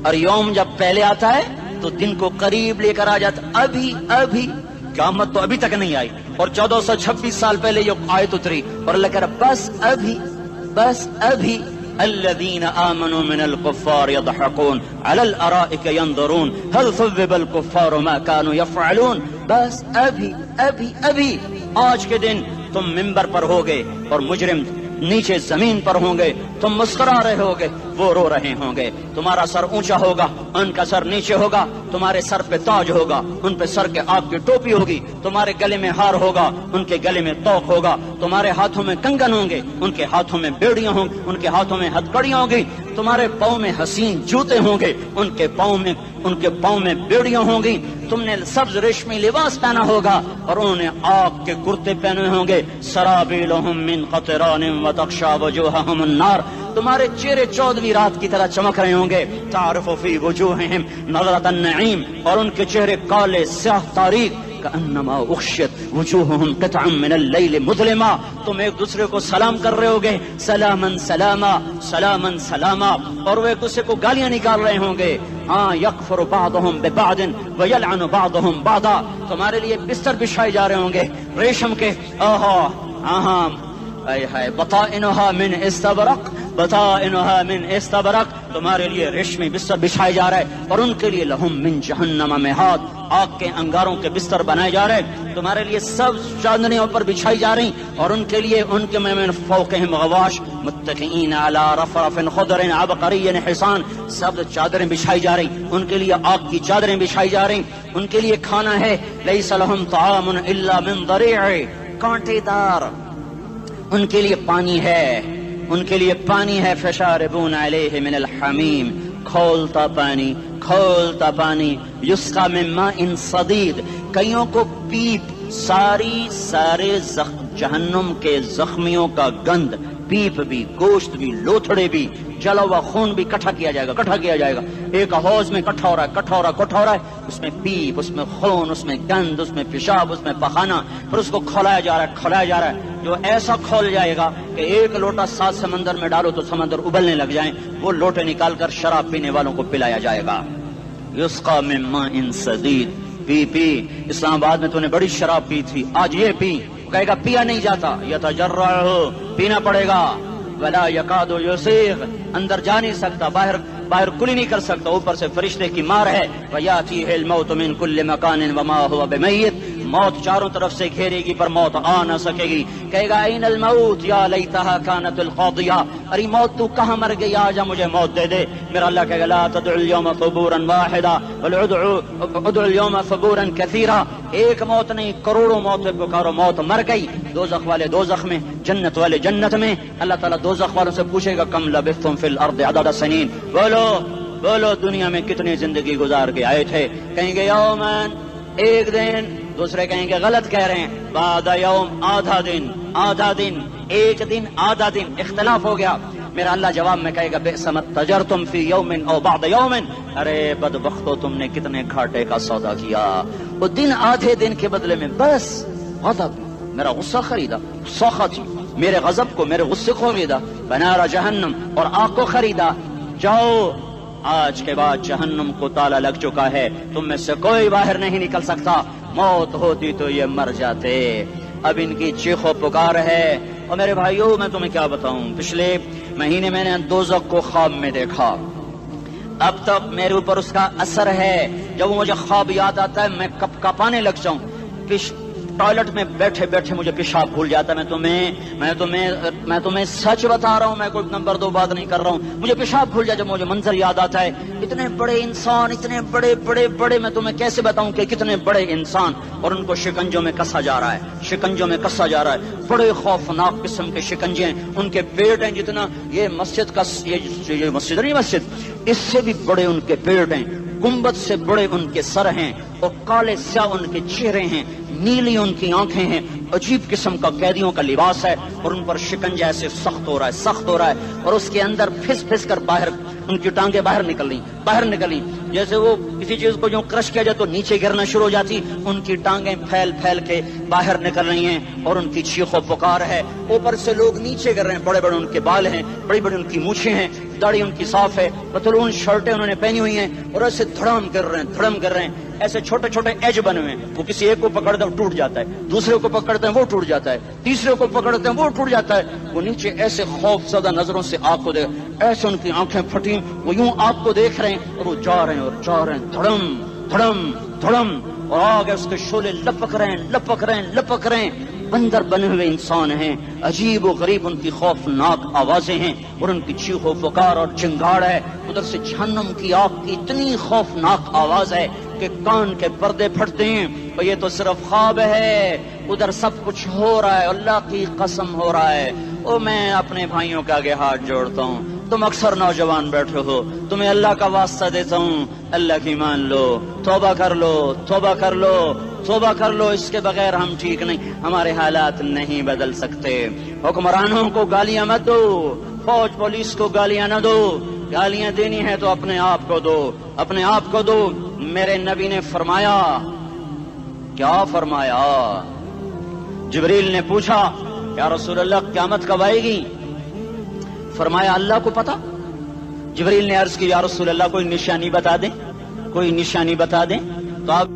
اور یوم جب پہلے آتا ہے تو دن کو قریب لے کر آ جاتا، ابھی قیامت تو ابھی تک نہیں آئی، اور 1426 سال پہلے یہ آیت اتری، اور اللہ کہہ رہا بس ابھی الذين آمنوا من الكفار يضحكون على الارائك ينظرون هل ثوب الكفار ما كانوا يفعلون، بس ابھی آج کے دن تم منبر پر ہوگے اور مجرم نیچے زمین پر ہوں گے، تم مسکرا رہے ہوگے، وہ رو رہے ہوں گے، تمہارا سر اونچا ہوگا، ان کا سر نیچے ہوگا، تمہارے سر پہ تاج ہوگا، ان پہ سر کے آگ کی ٹوپی ہوگی، تمہارے گلے میں ہار ہوگا، ان کے گلے میں توق ہوگا، تمہارے ہاتھوں میں کنگن ہوں گے، ان کے ہاتھوں میں بیڑیاں ہوں گی، ان کے ہاتھوں میں ہتکڑیاں ہوں گی، تمہارے پاؤں میں حسین جوتے ہوں گے، ان کے پاؤں میں بیڑیاں ہوں گی، تم نے سبز ریشمی لباس پہنا ہوگا اور انہوں نے آگ کے کرتے پہنے ہوں گے، سرابیلہم من قطران وتغشا وجوہہم النار، تمہارے چہرے 14ویں رات کی طرح چمک رہے ہوں گے، تعرف فی وجوہہم نظرۃ النعیم، اور ان کے چہرے کالے سیاہ تاریک، کأنما اغشیت وجوہہم قطعا من اللیل مظلما، تم ایک دوسرے کو سلام کر رہے ہوگے، سلاما سلاما سلاما سلاما، اور وہ ایک دوسرے کو گالیاں نکال رہے ہوں گے، ہاں یکفر بعضهم ببعض ویلعن بعضهم بعضا، تمہارے لیے بستر بچھائے جا رہے ہوں گے ریشم کے، بطائنها من استبرق، بطائنها من استبرق، تمہارے لیے ریشمی بستر بچھائے جا رہے ہیں، اور ان کے لیے لہم من جہنم مہاد، آگ کے انگاروں کے بستر بنائے جا رہے ہیں، تمہارے لیے سب چادریں پر بچھائی جا رہی، اور ان کے لیے ان کے من فوقہم غواش متکئین علی رفرف خضر عبقری حصان، سب چادریں بچھائی جا رہی، ان کے لیے آگ کی چادریں بچھائی جا رہی، ان کے لیے کھانا ہے لیس لہم طعام الا من ضریع، کانٹے دار، ان کے لیے پانی ہے، ان کے لیے پانی ہے، فشاربون علیہ من الحمیم، کھولتا پانی، یسقا من ماء صدید، کئیوں کو پیپ، سارے جہنم کے زخمیوں کا گند، پیپ بھی، گوشت بھی، لوتھڑے بھی، جلا ہوا خون بھی کٹھا کیا جائے گا، ایک حوض میں کٹھا ہو رہا ہے، اس میں پیپ، اس میں خون، اس میں گند، اس میں پیشاب، اس میں پخانہ، پھر اس کو کھولایا جا رہا ہے، جو ایسا کھول جائے گا کہ ایک لوٹا 7 سمندر میں ڈالو تو سمندر ابلنے لگ جائیں، وہ لوٹے نکال کر شراب پینے والوں کو پلایا جائے گا، یسقا من ماء صدید، پی اسلام آباد میں تو نے بڑی شراب پی تھی، آج یہ پی، کہے گا پیا نہیں جاتا، یتجرعہ، پینا پڑے گا، ولا یکاد یسیغ، اندر جا نہیں سکتا، باہر کلی نہیں کر سکتا، اوپر سے فرشتے کی مار ہے، ویاتیہ الموت من کل مکان وما هو بمیت، موت چاروں طرف سے گھیرے گی پر موت آ نہ سکے گی، کہے گا این الموت یا لیتہا کانت القاضیہ، ارے موت تو کہاں مر گئی، آجا مجھے موت دے دے، میرا اللہ کہے گا لا تدعو اليوم ثبورا واحدا بل ادعو اليوم ثبورا کثیرا، ایک موت نہیں کروڑوں موت پکارو، موت مر گئی، دوزخ والے دوزخ میں، جنت والے جنت میں، اللہ تعالیٰ دوزخ والوں سے پوچھے گا کم لبثتم فی الارض عدد سنین، بولو دنیا میں کتنی زندگی گزار کے آئے تھے، کہیں گے یومن، ایک دن، دوسرے کہیں گے غلط کہہ رہے ہیں، بعد یوم، آدھا دن، ایک دن، آدھا دن، اختلاف ہو گیا، میرا اللہ جواب میں کہے گا بئس ما تجرتم فی یوم او بعد یوم، ارے بدبختو تم نے کتنے گھاٹے کا سودا کیا، وہ دن آدھے دن کے بدلے میں بس غضب، میرا غصہ خریدا، سخط، میرے غضب کو، میرے غصے کو خریدا، بنار جہنم، اور آگ کو خریدا، جاؤ آج کے بعد جہنم کو تالا لگ چکا ہے، تم میں سے کوئی باہر نہیں نکل سکتا، موت ہوتی تو یہ مر جاتے، اب ان کی چیخ و پکار ہے، اور میرے بھائیوں میں تمہیں کیا بتاؤں، پچھلے مہینے میں نے دوزخ کو خواب میں دیکھا، اب تک میرے اوپر اس کا اثر ہے، جب مجھے خواب یاد آتا ہے میں کپانے لگ جاؤں، ٹوائلٹ میں بیٹھے بیٹھے مجھے پیشاب بھول جاتا ہے. میں تمہیں سچ بتا رہا ہوں, میں کوئی نمبر 2 بات نہیں کر رہا ہوں. مجھے پیشاب بھول جاتا ہے, مجھے منظر یاد آتا ہے. اتنے بڑے انسان, اتنے بڑے بڑے بڑے, میں تمہیں کیسے بتاؤں کہ کتنے بڑے انسان, اور ان کو شکنجوں میں کسا جا رہا ہے, شکنجوں میں کسا جا رہا ہے. بڑے خوفناک قسم کے شکنجے ہیں. ان کے پیٹ ہیں جتنا یہ مسجد کا, یہ مسجد نہیں, مسجد اس سے بھی بڑے ان کے پیٹ ہیں. گنبد سے بڑے ان کے سر ہیں, اور کالے سیاہ ان کے چہرے ہیں, نیلی ان کی آنکھیں ہیں. عجیب قسم کا قیدیوں کا لباس ہے, اور ان پر شکنجہ ایسے سخت ہو رہا ہے, سخت ہو رہا ہے. اور اس کے اندر پھس پھس کر باہر ان کی ٹانگیں باہر نکلی, جیسے وہ کسی چیز کو جو کرش کیا جائے تو نیچے گرنا شروع ہو جاتی. ان کی ٹانگیں پھیل پھیل کے باہر نکل رہی ہیں, اور ان کی چیخ و پکار ہے. اوپر سے لوگ نیچے گر رہے ہیں. بڑے بڑے ان کے بال ہیں, بڑی بڑی ان کی مونچھیں ہیں, داڑھی ان کی صاف ہے, پتلون شرٹیں انہوں نے پہنی ہوئی ہیں, اور ایسے دھڑام گر رہے ہیں. ایسے چھوٹے چھوٹے ایج بنے ہوئے ہیں. وہ کسی ایک کو پکڑتے ہیں وہ ٹوٹ جاتا ہے, دوسرے کو پکڑتے ہیں وہ ٹوٹ جاتا ہے, تیسرے کو پکڑتے ہیں وہ ٹوٹ جاتا ہے. وہ نیچے ایسے خوف زدہ نظروں سے آپ کو دیکھ, ایسے ان کی آنکھیں پھٹی, وہ یوں آپ کو دیکھ رہے ہیں, اور وہ جا رہے ہیں, دھڑم دھڑم دھڑم, اور آگے اس کے شعلے لپک رہے ہیں. بندر بنے ہوئے انسان ہیں, عجیب و غریب ان کی خوفناک آوازیں ہیں, اور ان کی چیخ و پکار اور چنگاڑ ہے. ادھر سے جہنم کی آگ کی اتنی خوفناک آواز ہے کہ کان کے پردے پھٹتے ہیں. اور یہ تو صرف خواب ہے, ادھر سب کچھ ہو رہا ہے, اللہ کی قسم ہو رہا ہے. اور میں اپنے بھائیوں کے آگے ہاتھ جوڑتا ہوں, تم اکثر نوجوان بیٹھے ہو, تمہیں اللہ کا واسطہ دیتا ہوں, اللہ کی مان لو, توبہ کر لو. اس کے بغیر ہم ٹھیک نہیں, ہمارے حالات نہیں بدل سکتے. حکمرانوں کو گالیاں مت دو, فوج پولیس کو گالیاں نہ دو. گالیاں دینی ہے تو اپنے آپ کو دو. میرے نبی نے فرمایا, کیا فرمایا؟ جبریل نے پوچھا, یا رسول اللہ قیامت کب آئے گی؟ فرمایا اللہ کو پتا. جبریل نے عرض کی, یا رسول اللہ کوئی نشانی بتا دیں. تو آپ